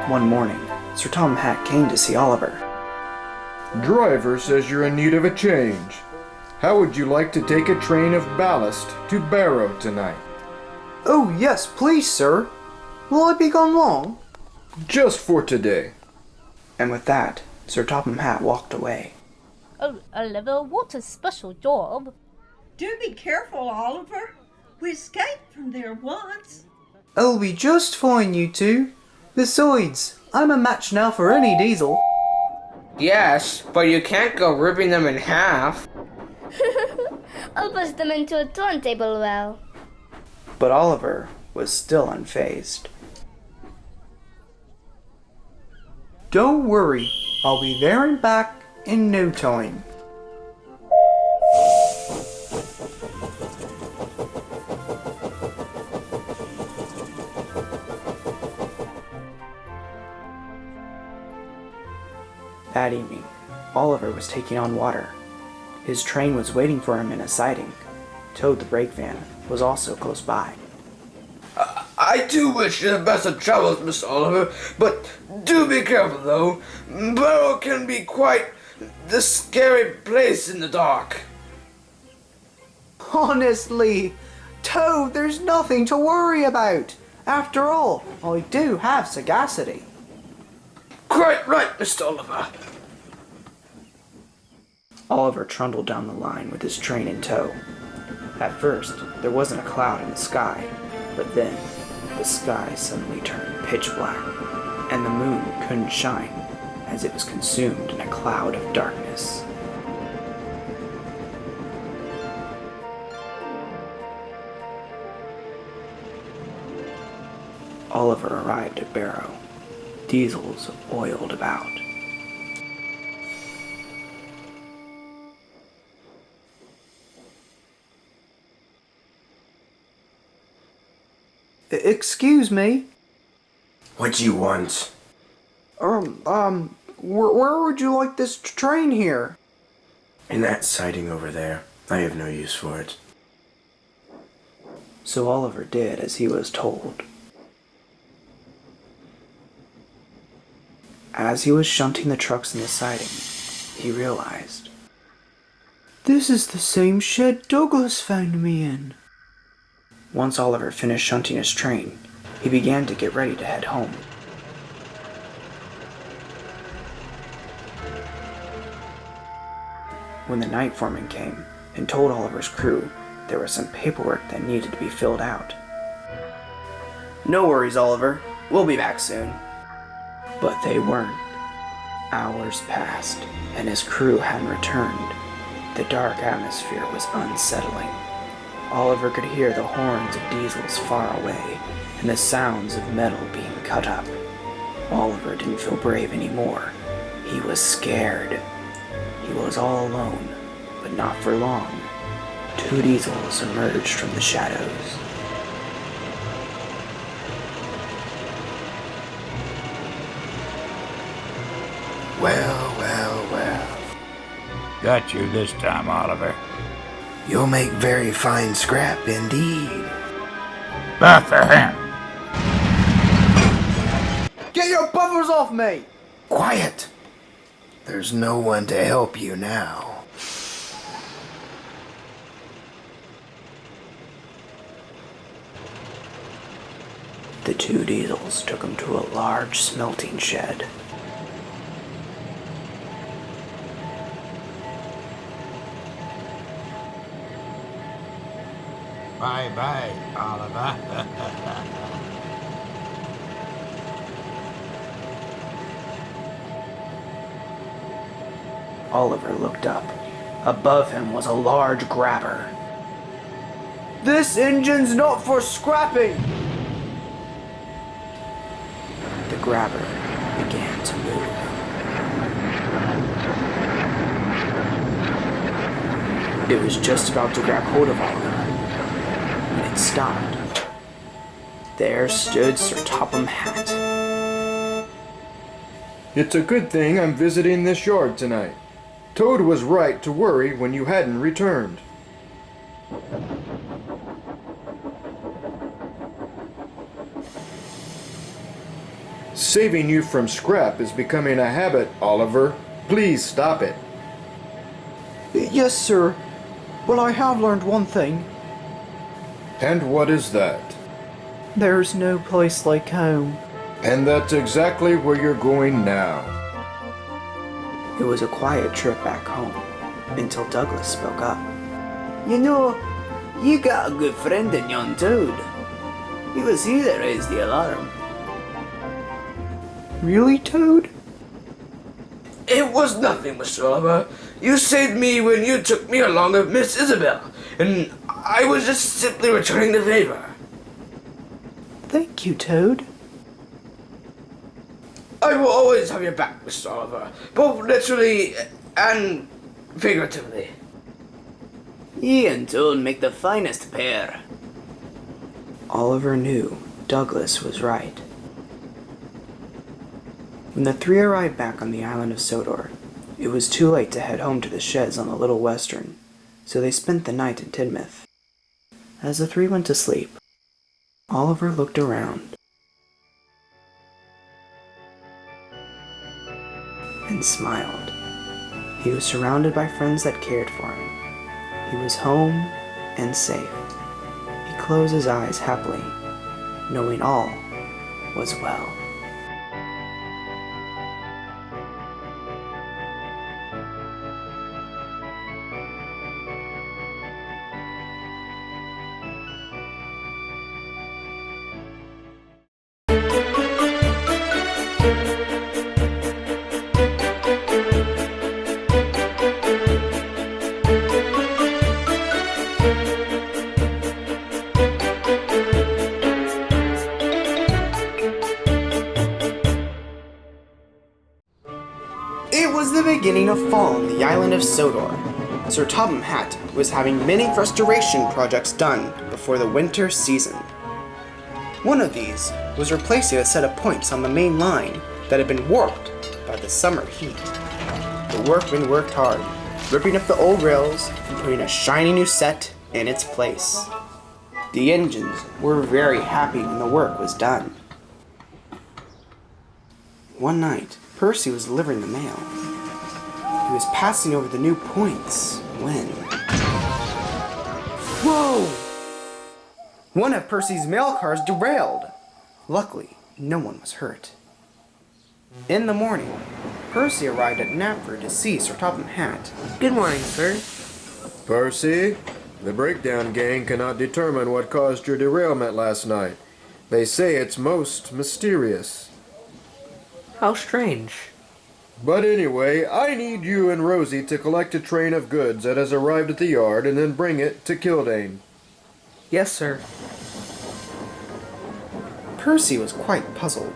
One morning, Sir Topham Hatt came to see Oliver. Driver says you're in need of a change. How would you like to take a train of ballast to Barrow tonight? Oh, yes, please, sir. Will I be gone long? Just for today. And with that, Sir Topham Hatt walked away. Oh, Oliver, what a special job. Do be careful, Oliver. We escaped from there once. I'll be just fine, you two. Besides, I'm a match now for any diesel. Yes, but you can't go ripping them in half. I'll bust them into a turntable well. But Oliver was still unfazed. Don't worry, I'll be there and back in no time. That evening, Oliver was taking on water. His train was waiting for him in a siding. Toad the brake van was also close by. I do wish you the best of travels, Miss Oliver, but do be careful, though. Barrow can be quite the scary place in the dark. Honestly, Toad, there's nothing to worry about. After all, I do have sagacity. Quite right, Mr. Oliver. Oliver trundled down the line with his train in tow. At first, there wasn't a cloud in the sky, but then the sky suddenly turned pitch black, and the moon couldn't shine as it was consumed in a cloud of darkness. Oliver arrived at Barrow. Diesels oiled about. Excuse me? What do you want? Where would you like this train here? In that siding over there. I have no use for it. So Oliver did as he was told. As he was shunting the trucks in the siding, he realized, this is the same shed Douglas found me in. Once Oliver finished shunting his train, he began to get ready to head home. When the night foreman came and told Oliver's crew there was some paperwork that needed to be filled out. No worries, Oliver. We'll be back soon. But they weren't. Hours passed, and his crew hadn't returned. The dark atmosphere was unsettling. Oliver could hear the horns of diesels far away, and the sounds of metal being cut up. Oliver didn't feel brave anymore. He was scared. He was all alone, but not for long. Two diesels emerged from the shadows. Well. Got you this time, Oliver. You'll make very fine scrap indeed. Back for him. Get your buffers off me! Quiet! There's no one to help you now. The two diesels took him to a large smelting shed. Bye-bye, Oliver. Oliver looked up. Above him was a large grabber. This engine's not for scrapping! The grabber began to move. It was just about to grab hold of Oliver when it stopped. There stood Sir Topham Hatt. It's a good thing I'm visiting this yard tonight. Toad was right to worry when you hadn't returned. Saving you from scrap is becoming a habit, Oliver. Please stop it. Yes, sir. Well, I have learned one thing. And what is that? There's no place like home. And that's exactly where you're going now. It was a quiet trip back home, until Douglas spoke up. You know, you got a good friend in young Toad. It was he that raised the alarm. Really, Toad? It was nothing, Mr. Oliver. You saved me when you took me along with Miss Isabel, and I was just simply returning the favor. Thank you, Toad. I will always have your back, Mr. Oliver, both literally and figuratively. He and Toad make the finest pair. Oliver knew Douglas was right. When the three arrived back on the island of Sodor, it was too late to head home to the sheds on the Little Western, so they spent the night in Tidmouth. As the three went to sleep, Oliver looked around and smiled. He was surrounded by friends that cared for him. He was home and safe. He closed his eyes happily, knowing all was well. It was the beginning of fall on the island of Sodor. Sir Topham Hatt was having many restoration projects done before the winter season. One of these was replacing a set of points on the main line that had been warped by the summer heat. The workmen worked hard, ripping up the old rails and putting a shiny new set in its place. The engines were very happy when the work was done. One night, Percy was delivering the mail. He was passing over the new points when... Whoa! One of Percy's mail cars derailed. Luckily, no one was hurt. In the morning, Percy arrived at Knapford to see Sir Topham Hatt. Good morning, sir. Percy, the breakdown gang cannot determine what caused your derailment last night. They say it's most mysterious. How strange. But anyway, I need you and Rosie to collect a train of goods that has arrived at the yard and then bring it to Kildane. Yes, sir. Percy was quite puzzled.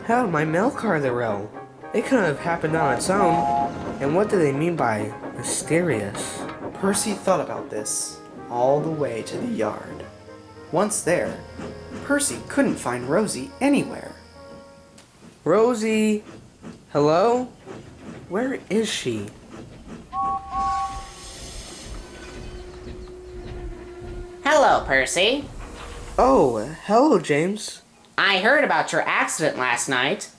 How did my mail car derail? It couldn't have happened on its own. And what do they mean by mysterious? Percy thought about this all the way to the yard. Once there, Percy couldn't find Rosie anywhere. Rosie! Hello? Where is she? Hello, Percy. Oh, hello, James. I heard about your accident last night.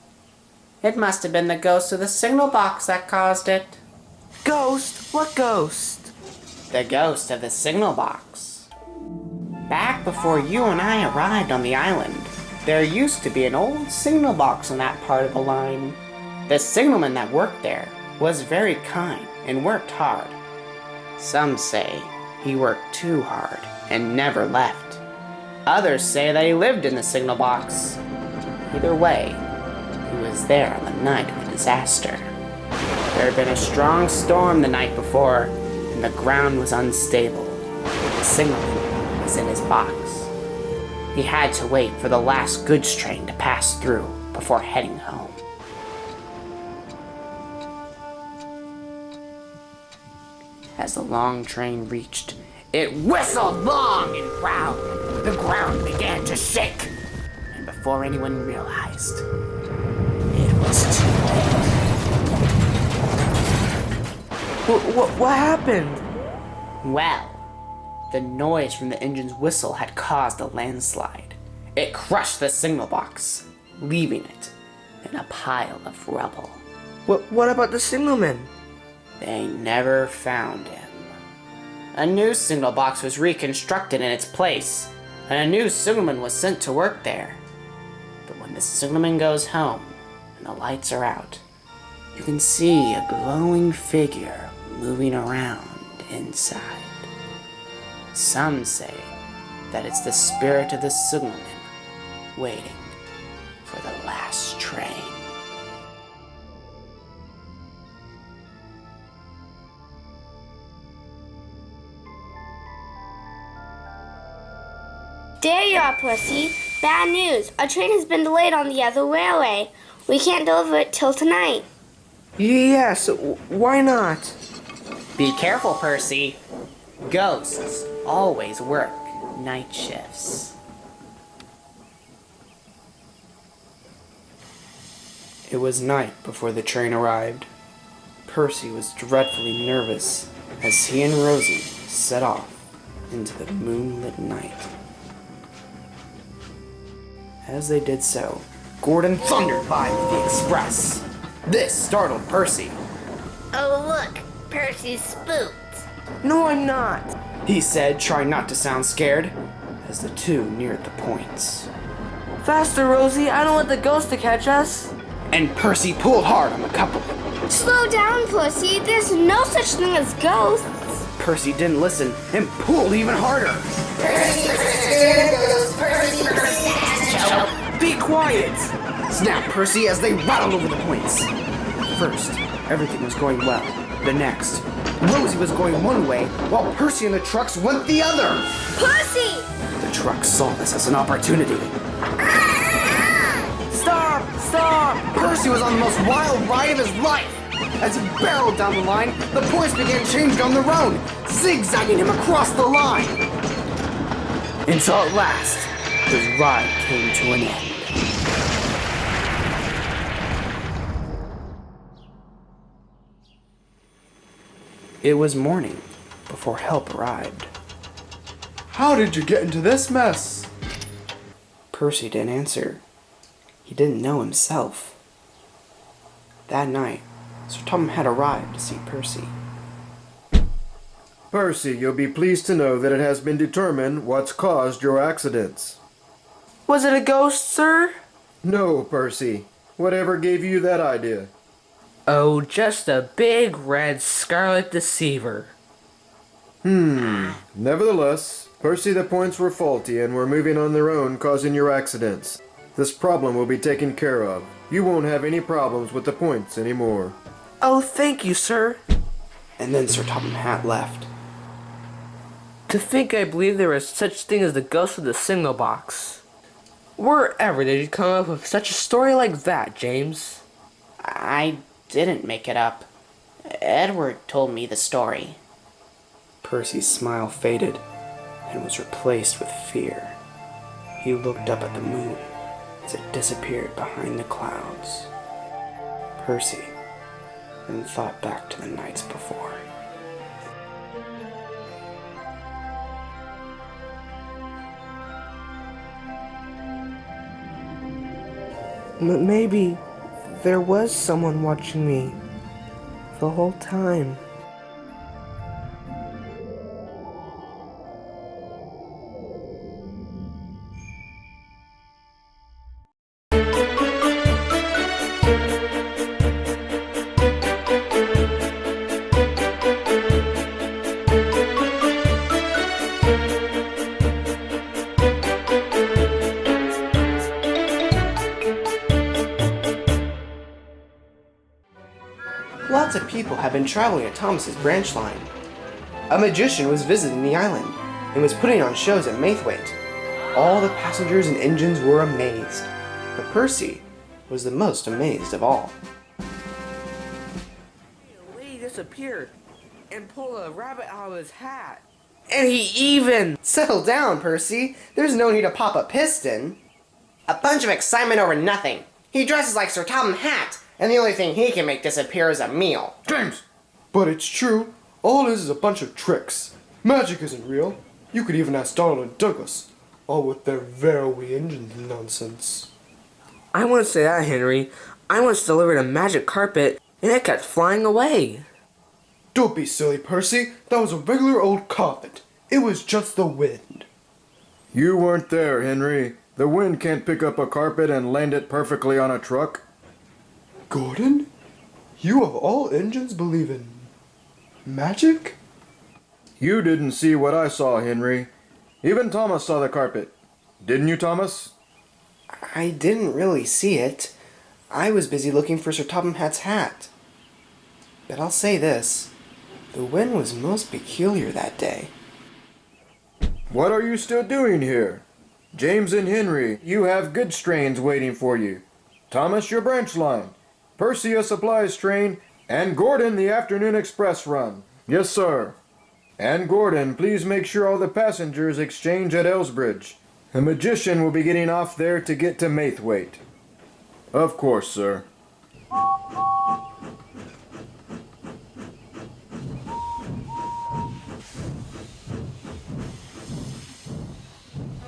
It must have been the ghost of the signal box that caused it. Ghost? What ghost? The ghost of the signal box. Back before you and I arrived on the island, there used to be an old signal box on that part of the line. The signalman that worked there was very kind and worked hard. Some say he worked too hard and never left. Others say that he lived in the signal box. Either way, he was there on the night of the disaster. There had been a strong storm the night before, and the ground was unstable. The signalman was in his box. He had to wait for the last goods train to pass through before heading home. As the long train reached, it whistled long and proud. The ground began to shake, and before anyone realized, it was too late. What happened? Well, the noise from the engine's whistle had caused a landslide. It crushed the signal box. leaving it in a pile of rubble. What about the signalman? They never found him. A new signal box was reconstructed in its place, and a new signalman was sent to work there. But when the signalman goes home and the lights are out, you can see a glowing figure moving around inside. Some say that it's the spirit of the signalman waiting for the last train. There you are, Pussy. Bad news. Our train has been delayed on the other railway. We can't deliver it till tonight. Yes, why not? Be careful, Percy. Ghosts always work night shifts. It was night before the train arrived. Percy was dreadfully nervous as he and Rosie set off into the moonlit night. As they did so, Gordon thundered by with the express. This startled Percy. Oh, look. Percy's spooked. No, I'm not. He said, trying not to sound scared, as the two neared the points. Faster, Rosie. I don't want the ghost to catch us. And Percy pulled hard on the couple. Slow down, Pussy. There's no such thing as ghosts. Percy didn't listen and pulled even harder. Be quiet! Snapped Percy as they rattled over the points. At first, everything was going well. The next, Rosie was going one way while Percy and the trucks went the other. Pussy! The trucks saw this as an opportunity. Stop! Stop! Percy was on the most wild ride of his life. As he barreled down the line, the points began changing on their own, zigzagging him across the line. Until at last, his ride came to an end. It was morning before help arrived. How did you get into this mess? Percy didn't answer. He didn't know himself. That night, Sir Tom had arrived to see Percy. Percy, you'll be pleased to know that it has been determined what's caused your accidents. Was it a ghost, sir? No, Percy. Whatever gave you that idea? Oh, just a big red scarlet deceiver. Nevertheless, Percy, the points were faulty and were moving on their own, causing your accidents. This problem will be taken care of. You won't have any problems with the points anymore. Oh, thank you, sir. And then Sir Topham Hatt left. To think I believed there was such thing as the ghost of the signal box. Wherever did you come up with such a story like that, James? I didn't make it up. Edward told me the story. Percy's smile faded and was replaced with fear. He looked up at the moon as it disappeared behind the clouds. Percy then thought back to the nights before. Maybe there was someone watching me the whole time. Lots of people have been traveling at Thomas's branch line. A magician was visiting the island and was putting on shows at Maithwaite. All the passengers and engines were amazed, but Percy was the most amazed of all. A lady disappeared and pulled a rabbit out of his hat. And he even... Settle down, Percy. There's no need to pop a piston. A bunch of excitement over nothing. He dresses like Sir Topham Hatt, and the only thing he can make disappear is a meal. James! But it's true. All it is a bunch of tricks. Magic isn't real. You could even ask Donald and Douglas. All with their very engine nonsense. I wouldn't say that, Henry. I once delivered a magic carpet and it kept flying away. Don't be silly, Percy. That was a regular old carpet. It was just the wind. You weren't there, Henry. The wind can't pick up a carpet and land it perfectly on a truck. Gordon? You of all engines believe in magic? You didn't see what I saw, Henry. Even Thomas saw the carpet. Didn't you, Thomas? I didn't really see it. I was busy looking for Sir Topham Hatt's hat. But I'll say this. The wind was most peculiar that day. What are you still doing here? James and Henry, you have goods trains waiting for you. Thomas, your branch line. Percy, a supplies train. And Gordon, the afternoon express run. Yes, sir. And Gordon, please make sure all the passengers exchange at Elsbridge. A magician will be getting off there to get to Maithwaite. Of course, sir.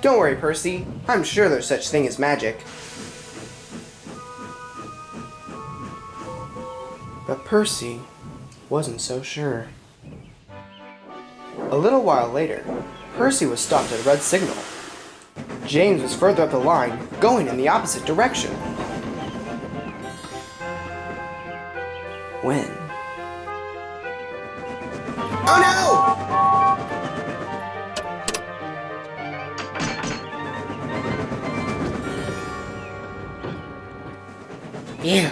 Don't worry, Percy. I'm sure there's such thing as magic. But Percy wasn't so sure. A little while later, Percy was stopped at a red signal. James was further up the line, going in the opposite direction. When? Oh no! You.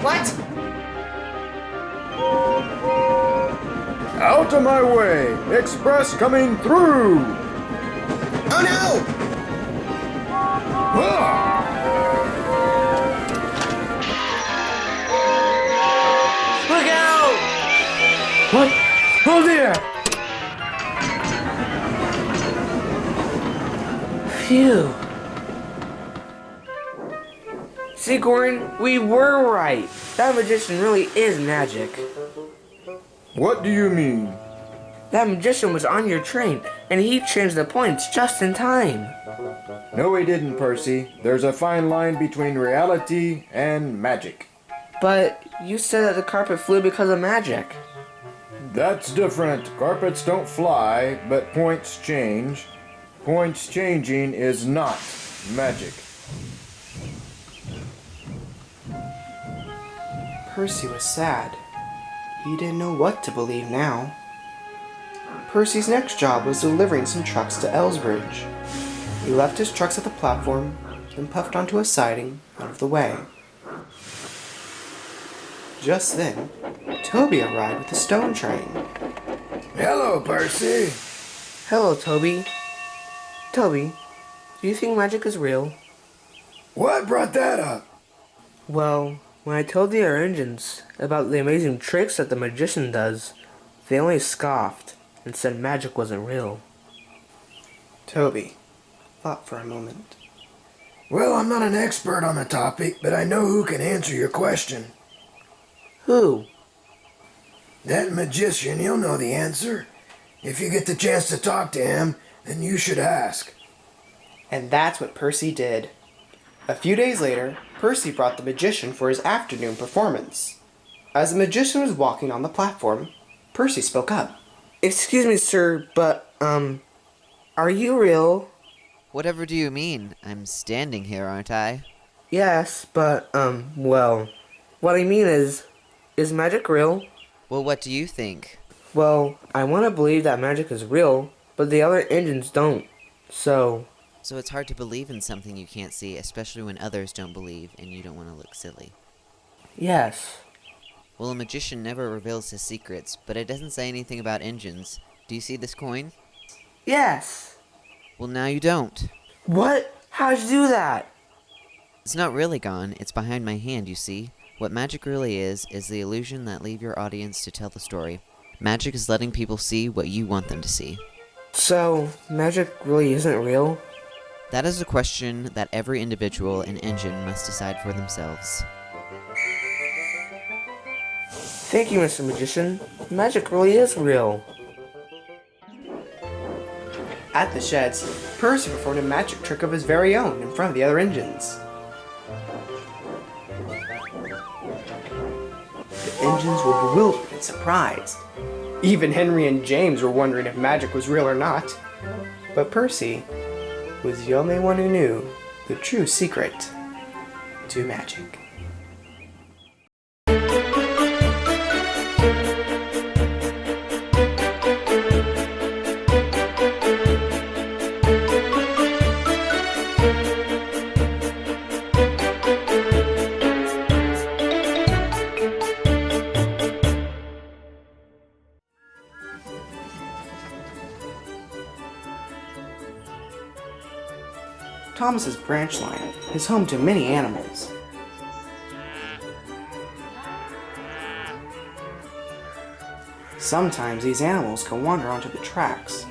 What? Out of my way! Express coming through! Oh no! Look out! What? Oh dear! Phew. See, Gordon, we were right. That magician really is magic. What do you mean? That magician was on your train, and he changed the points just in time. No, he didn't, Percy. There's a fine line between reality and magic. But you said that the carpet flew because of magic. That's different. Carpets don't fly, but points change. Points changing is not magic. Percy was sad. He didn't know what to believe now. Percy's next job was delivering some trucks to Elsbridge. He left his trucks at the platform and puffed onto a siding out of the way. Just then, Toby arrived with the stone train. Hello, Percy. Hello, Toby. Toby, do you think magic is real? What brought that up? Well, when I told the other engines about the amazing tricks that the magician does, they only scoffed and said magic wasn't real. Toby thought for a moment. Well, I'm not an expert on the topic, but I know who can answer your question. Who? That magician, he'll know the answer. If you get the chance to talk to him, then you should ask. And that's what Percy did. A few days later, Percy brought the magician for his afternoon performance. As the magician was walking on the platform, Percy spoke up. Excuse me, sir, but, are you real? Whatever do you mean? I'm standing here, aren't I? Yes, but, well, what I mean is magic real? Well, what do you think? Well, I want to believe that magic is real, but the other engines don't, so... So it's hard to believe in something you can't see, especially when others don't believe and you don't want to look silly. Yes. Well, a magician never reveals his secrets, but it doesn't say anything about engines. Do you see this coin? Yes. Well, now you don't. What? How'd you do that? It's not really gone. It's behind my hand, you see. What magic really is the illusion that leaves your audience to tell the story. Magic is letting people see what you want them to see. So, magic really isn't real? That is a question that every individual and engine must decide for themselves. Thank you, Mr. Magician. Magic really is real. At the sheds, Percy performed a magic trick of his very own in front of the other engines. The engines were bewildered and surprised. Even Henry and James were wondering if magic was real or not. But Percy was the only one who knew the true secret to magic. Thomas's branch line is home to many animals. Sometimes these animals can wander onto the tracks,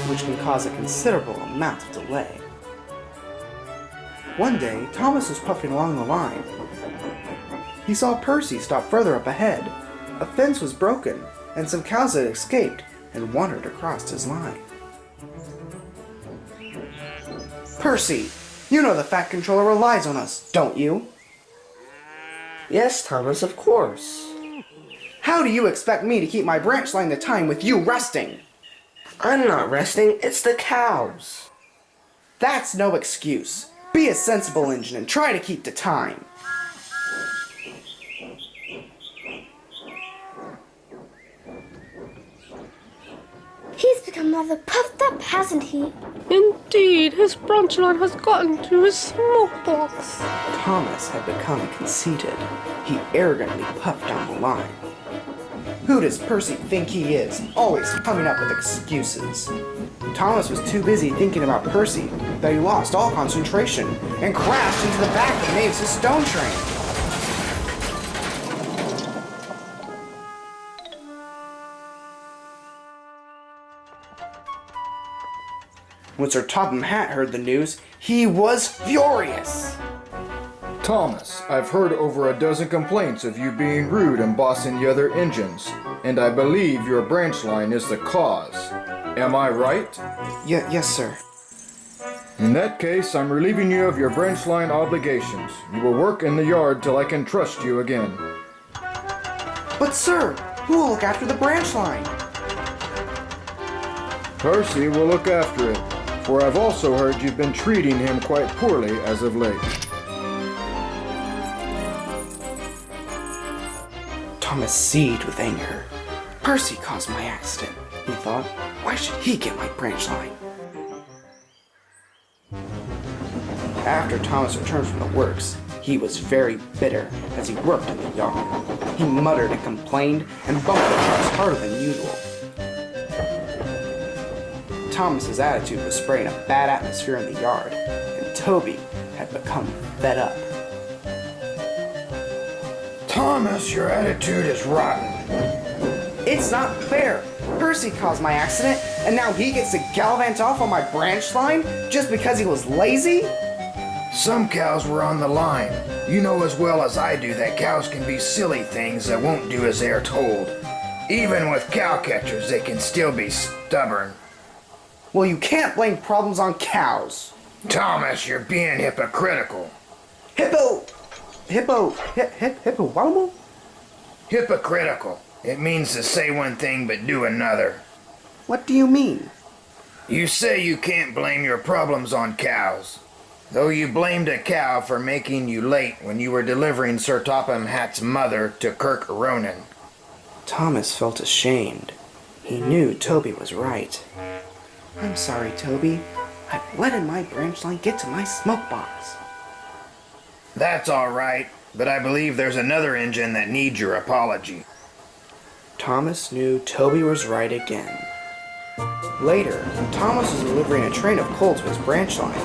which can cause a considerable amount of delay. One day, Thomas was puffing along the line. He saw Percy stop further up ahead. A fence was broken, and some cows had escaped and wandered across his line. Percy, you know the Fat Controller relies on us, don't you? Yes, Thomas, of course. How do you expect me to keep my branch line to time with you resting? I'm not resting, it's the cows. That's no excuse. Be a sensible engine and try to keep to time. He's become rather puffed up, hasn't he? Indeed, his branch line has gotten to his smoke box. Thomas had become conceited. He arrogantly puffed down the line. Who does Percy think he is, always coming up with excuses? Thomas was too busy thinking about Percy that he lost all concentration and crashed into the back of Mavis' stone train. When Sir Topham Hatt heard the news, he was furious. Thomas, I've heard over a dozen complaints of you being rude and bossing the other engines, and I believe your branch line is the cause. Am I right? Yes, sir. In that case, I'm relieving you of your branch line obligations. You will work in the yard till I can trust you again. But sir, who will look after the branch line? Percy will look after it, for I've also heard you've been treating him quite poorly as of late. Thomas seethed with anger. Percy caused my accident, he thought. Why should he get my branch line? After Thomas returned from the works, he was very bitter as he worked in the yard. He muttered and complained and bumped the trucks harder than usual. Thomas's attitude was spraying a bad atmosphere in the yard, and Toby had become fed up. Thomas, your attitude is rotten. It's not fair. Percy caused my accident, and now he gets to gallivant off on my branch line just because he was lazy? Some cows were on the line. You know as well as I do that cows can be silly things that won't do as they are told. Even with cow catchers, they can still be stubborn. Well, you can't blame problems on cows. Thomas, you're being hypocritical. Hippo-wobble? Hypocritical. It means to say one thing but do another. What do you mean? You say you can't blame your problems on cows. Though you blamed a cow for making you late when you were delivering Sir Topham Hatt's mother to Kirk Ronan. Thomas felt ashamed. He knew Toby was right. I'm sorry, Toby. I letting my branch line get to my smoke box. That's all right, but I believe there's another engine that needs your apology. Thomas knew Toby was right again. Later, Thomas was delivering a train of coal to his branch line.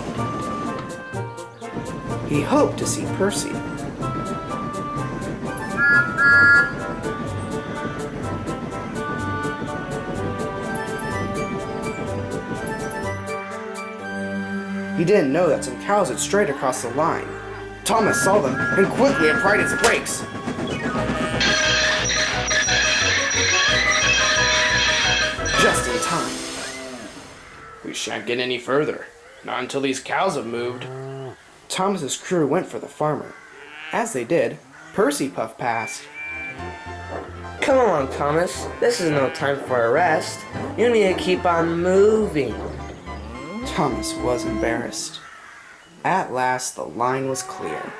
He hoped to see Percy. He didn't know that some cows had strayed across the line. Thomas saw them and quickly applied his brakes. Just in time. We shan't get any further. Not until these cows have moved. Thomas's crew went for the farmer. As they did, Percy puffed past. Come along, Thomas. This is no time for a rest. You need to keep on moving. Thomas was embarrassed. At last, the line was clear.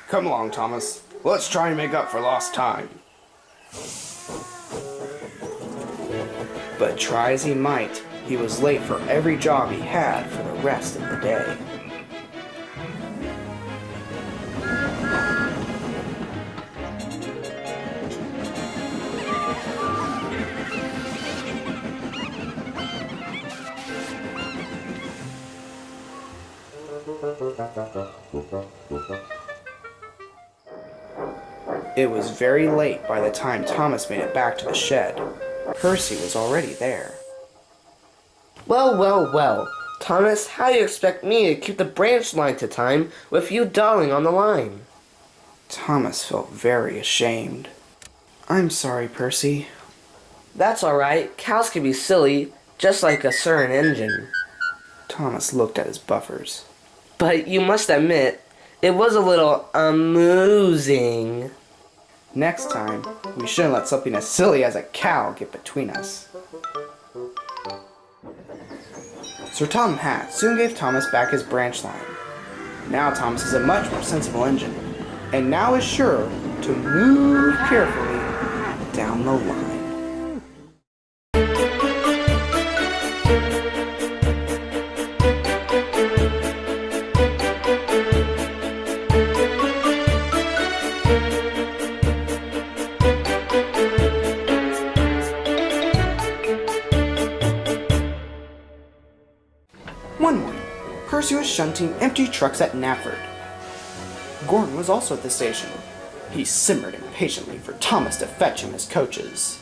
Come along, Thomas. Let's try and make up for lost time. But try as he might, he was late for every job he had for the rest of the day. It was very late by the time Thomas made it back to the shed. Percy was already there. Well, well, well. Thomas, how do you expect me to keep the branch line to time with you dawdling on the line? Thomas felt very ashamed. I'm sorry, Percy. That's alright. Cows can be silly, just like a certain engine. Thomas looked at his buffers. But you must admit, it was a little amusing. Next time, we shouldn't let something as silly as a cow get between us. Sir Tom Hat soon gave Thomas back his branch line. Now Thomas is a much more sensible engine, and now is sure to move carefully down the line. One morning, Percy was shunting empty trucks at Nafford. Gordon was also at the station. He simmered impatiently for Thomas to fetch him his coaches.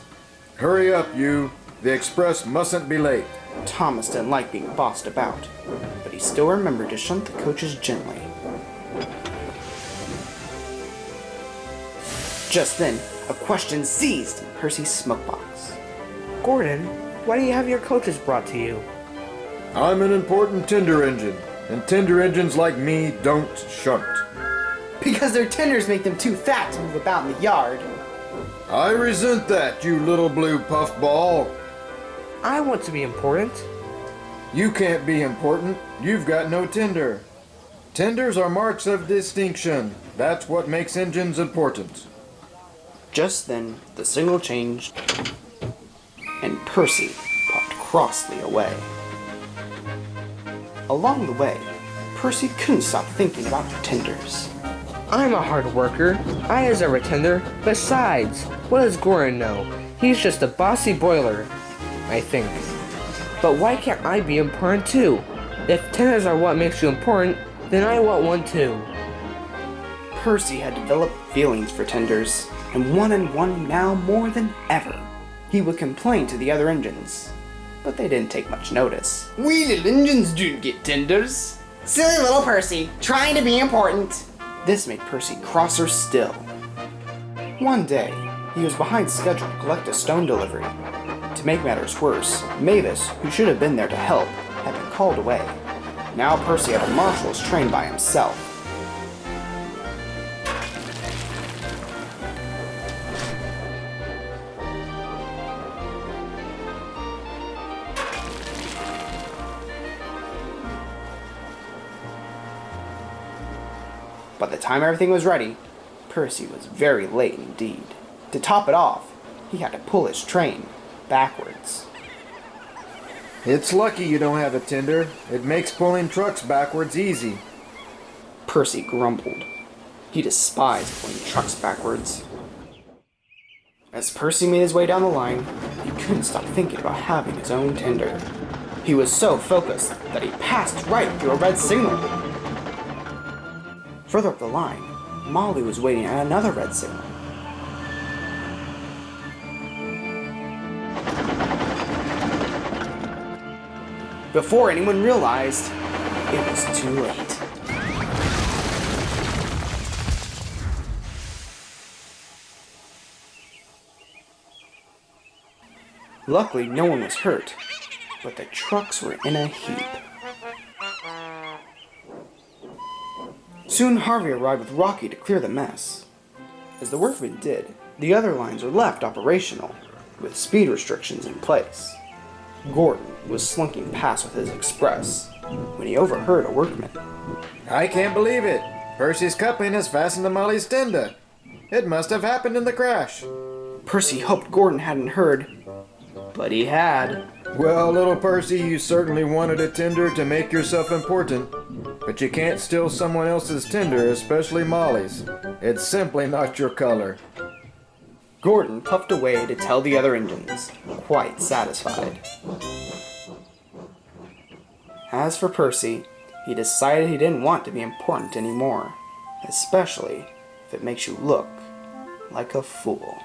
Hurry up, you. The express mustn't be late. Thomas didn't like being bossed about, but he still remembered to shunt the coaches gently. Just then, a question seized in Percy's smokebox. Gordon, why do you have your coaches brought to you? I'm an important tender engine, and tender engines like me don't shunt. Because their tenders make them too fat to move about in the yard. I resent that, you little blue puffball. I want to be important. You can't be important. You've got no tender. Tenders are marks of distinction. That's what makes engines important. Just then, the signal changed, and Percy popped crossly away. Along the way, Percy couldn't stop thinking about the tenders. I'm a hard worker. I deserve a tender. Besides, what does Gordon know? He's just a bossy boiler, I think. But why can't I be important too? If tenders are what makes you important, then I want one too. Percy had developed feelings for tenders, and wanted one now more than ever. He would complain to the other engines, but they didn't take much notice. We little engines don't get tenders. Silly little Percy, trying to be important. This made Percy crosser still. One day, he was behind schedule to collect a stone delivery. To make matters worse, Mavis, who should have been there to help, had been called away. Now Percy had a marshal's train by himself. By the time everything was ready, Percy was very late indeed. To top it off, he had to pull his train backwards. It's lucky you don't have a tender. It makes pulling trucks backwards easy. Percy grumbled. He despised pulling trucks backwards. As Percy made his way down the line, he couldn't stop thinking about having his own tender. He was so focused that he passed right through a red signal. Further up the line, Molly was waiting at another red signal. Before anyone realized, it was too late. Luckily, no one was hurt, but the trucks were in a heap. Soon Harvey arrived with Rocky to clear the mess. As the workmen did, the other lines were left operational, with speed restrictions in place. Gordon was slunking past with his express when he overheard a workman. I can't believe it. Percy's coupling is fastened to Molly's tender. It must have happened in the crash. Percy hoped Gordon hadn't heard, but he had. Well, little Percy, you certainly wanted a tender to make yourself important. But you can't steal someone else's tender, especially Molly's. It's simply not your color. Gordon puffed away to tell the other engines, quite satisfied. As for Percy, he decided he didn't want to be important anymore, especially if it makes you look like a fool.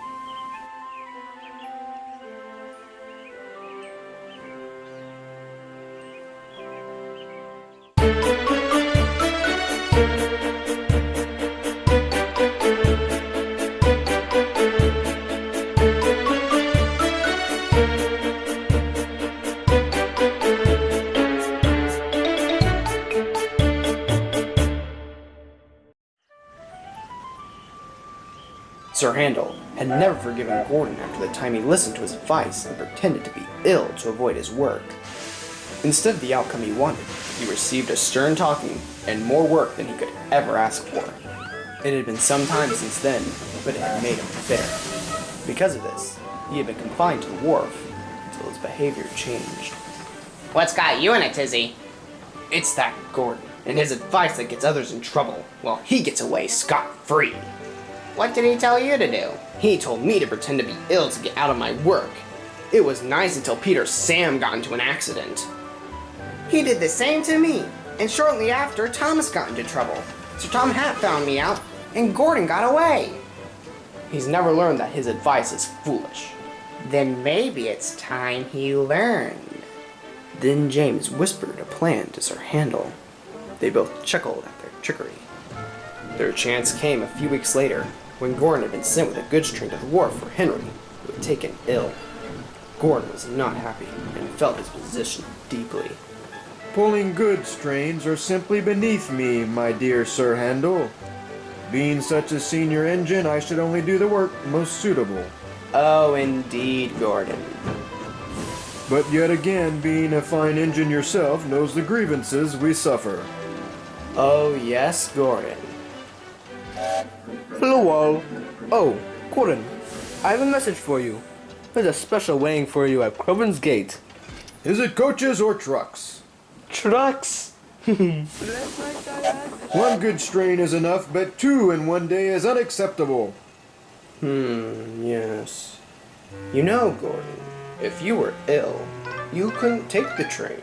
Sir Handel had never forgiven Gordon after the time he listened to his advice and pretended to be ill to avoid his work. Instead of the outcome he wanted, he received a stern talking and more work than he could ever ask for. It had been some time since then, but it had made him bitter. Because of this, he had been confined to the wharf until his behavior changed. What's got you in a tizzy? It's that Gordon and his advice that gets others in trouble, while he gets away scot-free. What did he tell you to do? He told me to pretend to be ill to get out of my work. It was nice until Peter Sam got into an accident. He did the same to me, and shortly after, Thomas got into trouble. So Tom Hat found me out, and Gordon got away. He's never learned that his advice is foolish. Then maybe it's time he learned. Then James whispered a plan to Sir Handel. They both chuckled at their trickery. Their chance came a few weeks later, when Gordon had been sent with a goods train to the wharf for Henry, who had taken ill. Gordon was not happy and felt his position deeply. Pulling goods trains are simply beneath me, my dear Sir Handel. Being such a senior engine, I should only do the work most suitable. Oh, indeed, Gordon. But yet again, being a fine engine yourself knows the grievances we suffer. Oh, yes, Gordon. Hello, all. Oh, Gordon, I have a message for you. There's a special waiting for you at Crovan's Gate. Is it coaches or trucks? Trucks! One good strain is enough, but two in one day is unacceptable. Yes. You know, Gordon, if you were ill, you couldn't take the train.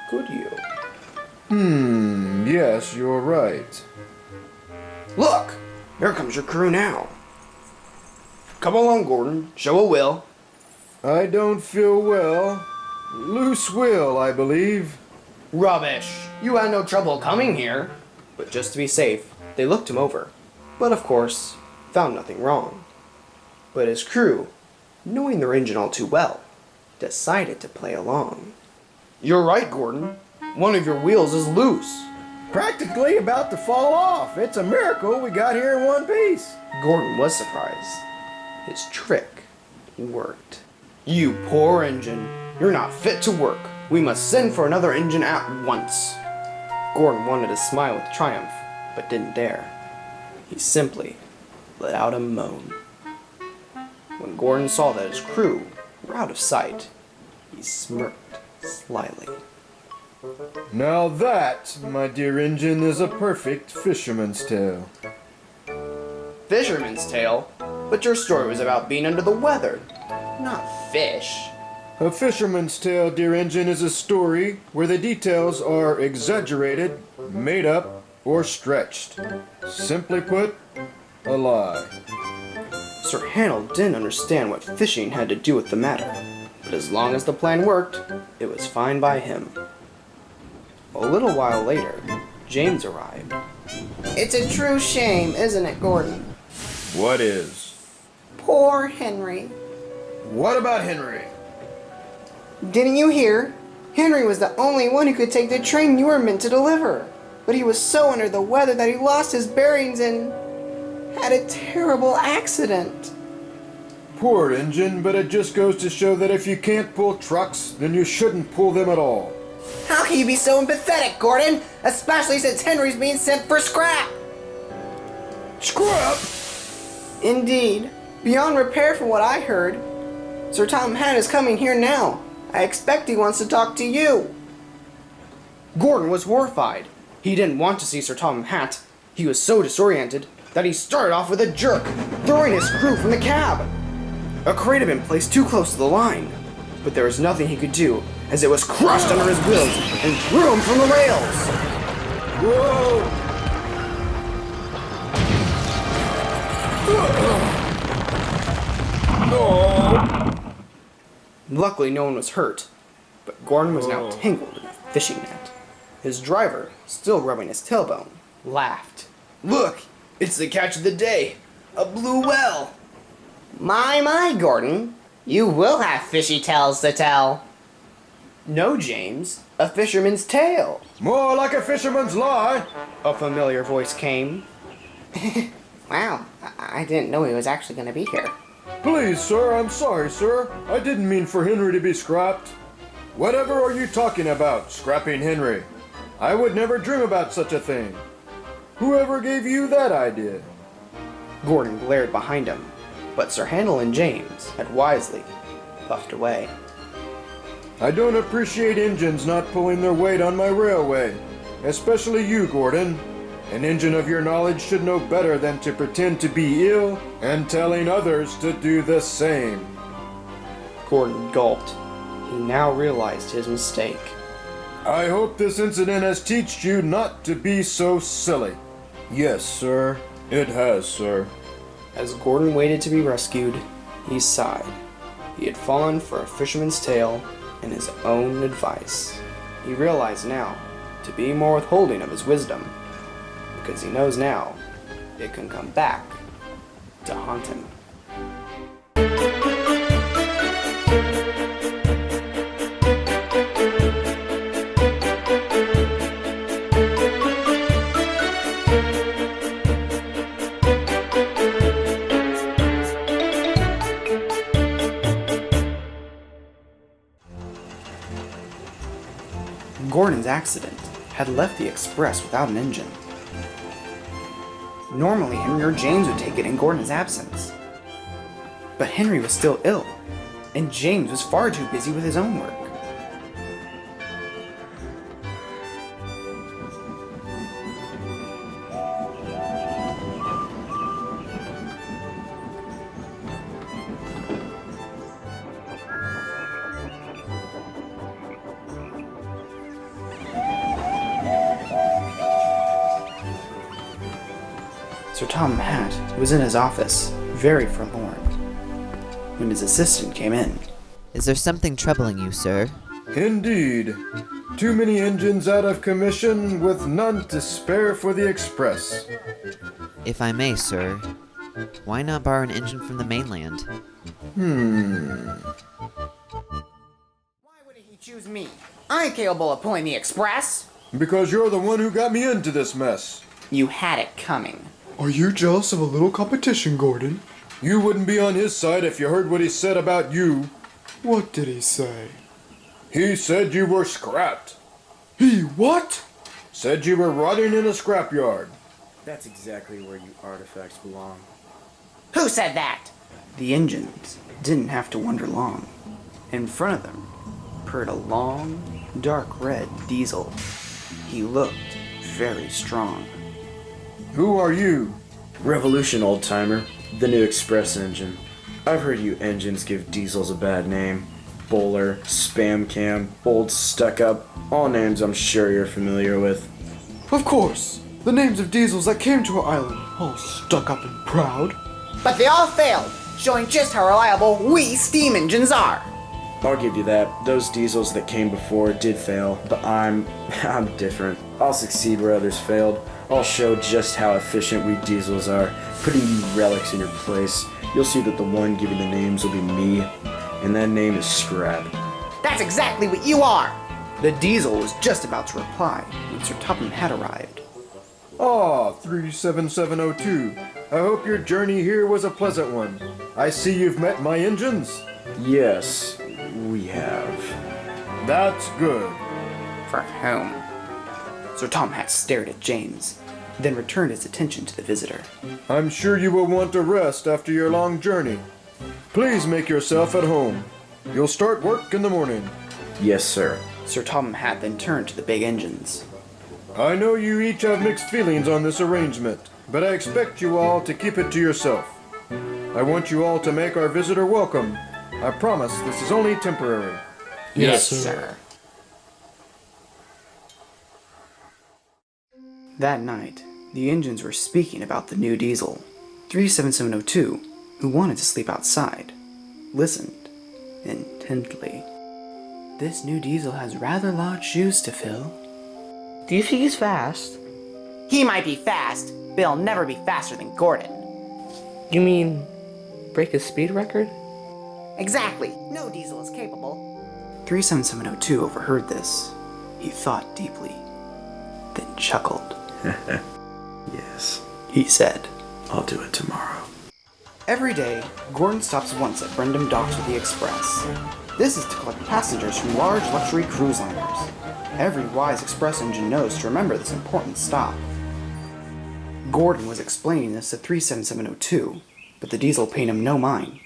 Could you? Yes, you're right. Look! Here comes your crew now. Come along, Gordon. Show a will. I don't feel well. Loose will, I believe. Rubbish! You had no trouble coming here. But just to be safe, they looked him over. But of course, found nothing wrong. But his crew, knowing their engine all too well, decided to play along. You're right, Gordon. One of your wheels is loose. Practically about to fall off. It's a miracle we got here in one piece. Gordon was surprised. His trick worked. You poor engine. You're not fit to work. We must send for another engine at once. Gordon wanted to smile with triumph, but didn't dare. He simply let out a moan. When Gordon saw that his crew were out of sight, he smirked slyly. Now that, my dear engine, is a perfect fisherman's tale. Fisherman's tale? But your story was about being under the weather, not fish. A fisherman's tale, dear engine, is a story where the details are exaggerated, made up, or stretched. Simply put, a lie. Sir Handel didn't understand what fishing had to do with the matter, but as long as the plan worked, it was fine by him. A little while later, James arrived. It's a true shame, isn't it, Gordon? What is? Poor Henry. What about Henry? Didn't you hear? Henry was the only one who could take the train you were meant to deliver. But he was so under the weather that he lost his bearings and had a terrible accident. Poor engine, but it just goes to show that if you can't pull trucks, then you shouldn't pull them at all. How can you be so empathetic, Gordon? Especially since Henry's being sent for scrap. Scrap? Indeed. Beyond repair from what I heard. Sir Tom Hatt is coming here now. I expect he wants to talk to you. Gordon was horrified. He didn't want to see Sir Tom Hatt. He was so disoriented that he started off with a jerk, throwing his crew from the cab. A crate had been placed too close to the line, but there was nothing he could do as it was crushed under his wheels and threw him from the rails. Whoa! Luckily, no one was hurt, but Gordon was now tangled in a fishing net. His driver, still rubbing his tailbone, laughed. "Look, it's the catch of the day, a blue whale." My, Gordon. You will have fishy tales to tell. "No, James, a fisherman's tale." More like a fisherman's lie. A familiar voice came. Wow, I didn't know he was actually going to be here. Please, sir, I'm sorry, sir. I didn't mean for Henry to be scrapped. Whatever are you talking about, scrapping Henry? I would never dream about such a thing. Whoever gave you that idea? Gordon glared behind him, but Sir Handel and James had wisely puffed away. I don't appreciate engines not pulling their weight on my railway. Especially you, Gordon. An engine of your knowledge should know better than to pretend to be ill and telling others to do the same. Gordon gulped. He now realized his mistake. I hope this incident has taught you not to be so silly. Yes, sir. It has, sir. As Gordon waited to be rescued, he sighed. He had fallen for a fisherman's tale and his own advice. He realized now to be more withholding of his wisdom, because he knows now it can come back to haunt him. Gordon's accident had left the express without an engine. Normally, Henry or James would take it in Gordon's absence. But Henry was still ill, and James was far too busy with his own work. Sir Tom Hatt was in his office, very forlorn, when his assistant came in. Is there something troubling you, sir? Indeed. Too many engines out of commission with none to spare for the express. If I may, sir, why not borrow an engine from the mainland? Why wouldn't he choose me? I'm capable of pulling the express. Because you're the one who got me into this mess. You had it coming. Are you jealous of a little competition, Gordon? You wouldn't be on his side if you heard what he said about you. What did he say? He said you were scrapped. He what? Said you were rotting in a scrapyard. That's exactly where you artifacts belong. Who said that? The engines didn't have to wonder long. In front of them purred a long, dark red diesel. He looked very strong. Who are you? Revolution, old-timer. The new express engine. I've heard you engines give diesels a bad name. Bowler, spam cam, old stuck-up, all names I'm sure you're familiar with. Of course. The names of diesels that came to our island, all stuck up and proud. But they all failed, showing just how reliable we steam engines are. I'll give you that. Those diesels that came before did fail, but I'm different. I'll succeed where others failed. I'll show just how efficient we diesels are, putting you relics in your place. You'll see that the one giving the names will be me, and that name is Scrap. That's exactly what you are! The Diesel was just about to reply when Sir Topham had arrived. Ah, 37702. I hope your journey here was a pleasant one. I see you've met my engines. Yes, we have. That's good. For whom? Sir Tom Hat stared at James, then returned his attention to the visitor. I'm sure you will want to rest after your long journey. Please make yourself at home. You'll start work in the morning. Yes, sir. Sir Topham Hatt then turned to the big engines. I know you each have mixed feelings on this arrangement, but I expect you all to keep it to yourself. I want you all to make our visitor welcome. I promise this is only temporary. Yes, sir. That night, the engines were speaking about the new Diesel. 37702, who wanted to sleep outside, listened intently. This new Diesel has rather large shoes to fill. Do you think he's fast? He might be fast, but he'll never be faster than Gordon. You mean break his speed record? Exactly. No Diesel is capable. 37702 overheard this. He thought deeply, then chuckled. Yes. He said, I'll do it tomorrow. Every day, Gordon stops once at Brendam Docks with the Express. This is to collect passengers from large luxury cruise liners. Every wise express engine knows to remember this important stop. Gordon was explaining this to 37702, but the Diesel paid him no mind,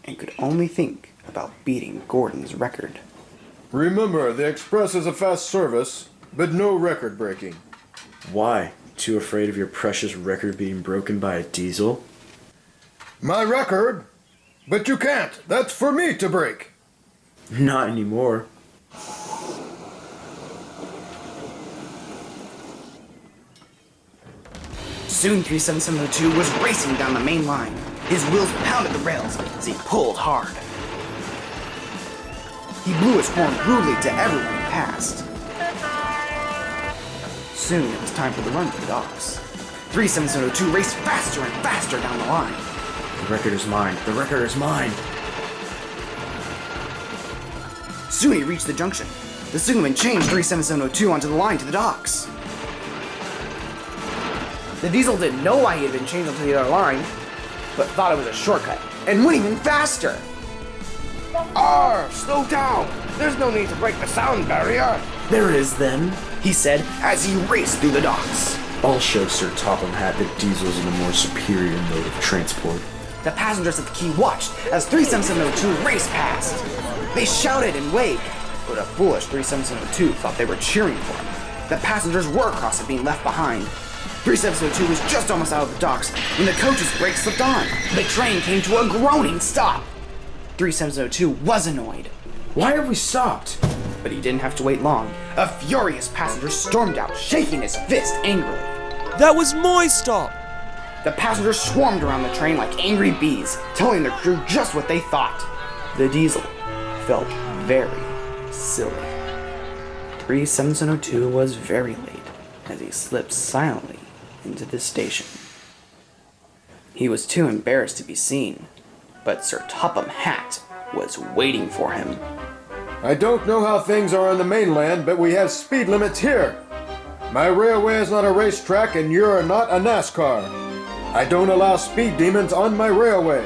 and could only think about beating Gordon's record. Remember, the Express is a fast service, but no record breaking. Why? Too afraid of your precious record being broken by a Diesel? My record? But you can't. That's for me to break. Not anymore. Soon 37702 was racing down the main line. His wheels pounded the rails as he pulled hard. He blew his horn rudely to everyone he passed. Soon it was time for the run to the docks. 37702 raced faster and faster down the line. The record is mine. The record is mine. Soon he reached the junction. The signalman changed 37702 onto the line to the docks. The Diesel didn't know why he had been changed onto the other line, but thought it was a shortcut, and went even faster. Slow down! There's no need to break the sound barrier! There it is then, he said as he raced through the docks. I'll show Sir Topham Hatt that Diesel's in a more superior mode of transport. The passengers at the quay watched as 37702 raced past. They shouted and waved, but a foolish 37702 thought they were cheering for him. The passengers were cross of being left behind. 37702 was just almost out of the docks when the coach's brakes slipped on. The train came to a groaning stop. 37702 was annoyed. Why have we stopped? But he didn't have to wait long. A furious passenger stormed out, shaking his fist angrily. That was my stop! The passengers swarmed around the train like angry bees, telling their crew just what they thought. The Diesel felt very silly. 37702 was very late as he slipped silently into the station. He was too embarrassed to be seen, but Sir Topham Hatt was waiting for him. I don't know how things are on the mainland, but we have speed limits here. My railway is not a racetrack and you're not a NASCAR. I don't allow speed demons on my railway.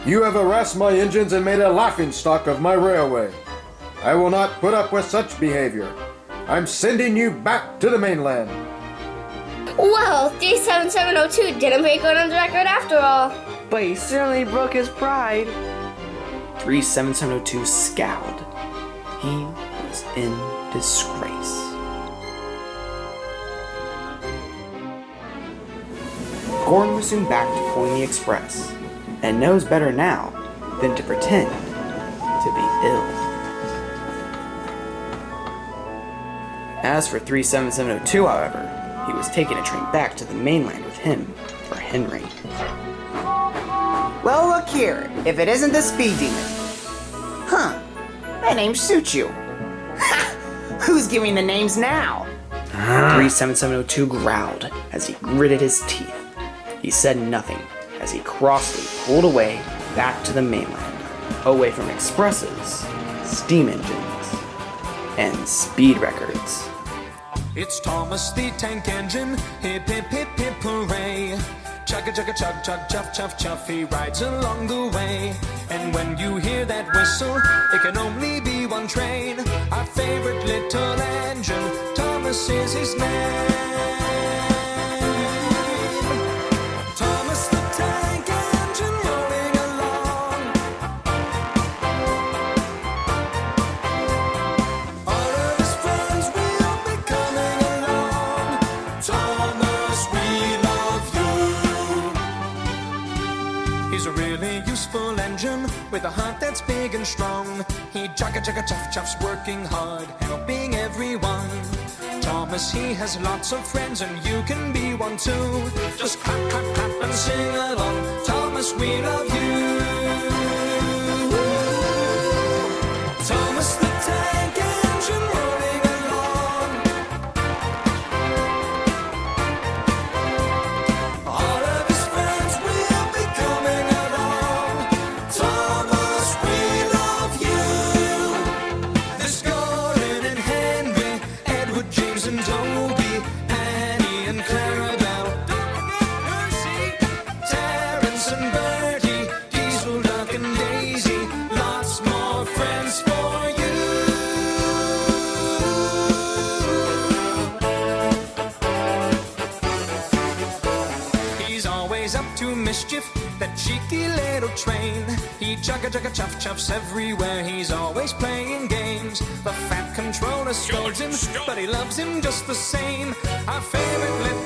You have harassed my engines and made a laughingstock of my railway. I will not put up with such behavior. I'm sending you back to the mainland. Well, 37702 didn't break Gordon's record after all. But he certainly broke his pride. 37702 scowled. He was in disgrace. Gordon was soon back to pulling the express, and knows better now than to pretend to be ill. As for 37702, however, he was taking a train back to the mainland with him for Henry. Well, look here. If it isn't the speed demon. Huh. That name suits you. Ha! Who's giving the names now? 37702 growled as he gritted his teeth. He said nothing as he crossly pulled away back to the mainland, away from expresses, steam engines, and speed records. It's Thomas the Tank Engine, hip hip hip hip hooray. Chugga chugga chug chug chuff chuff chuff, he rides along the way. And when you hear that whistle, it can only be one train. Our favorite little engine, Thomas is his name. Thomas the Tank Engine rolling along. All of his friends will be coming along. Thomas, we love you. He's a really useful engine with a heart that's big and strong. He chugga chugga chuff chuffs, working hard, helping everyone. Thomas, he has lots of friends, and you can be one too. Just clap, clap, clap, and sing along. Thomas, we love you. Thomas the Tank Engine rolling along. All of his friends will be coming along. Thomas, we love you. There's Gordon and Henry, Edward, James and Toby, Annie and Clarabelle, Percy, Terrence and Bertie, Diesel, Duck and Daisy, lots more friends for you. He's always up to mischief, that cheeky little train. He chugga chugga chuff chuffs everywhere, he's always playing games. The fat controller scolds him, but he loves him just the same. Our favorite little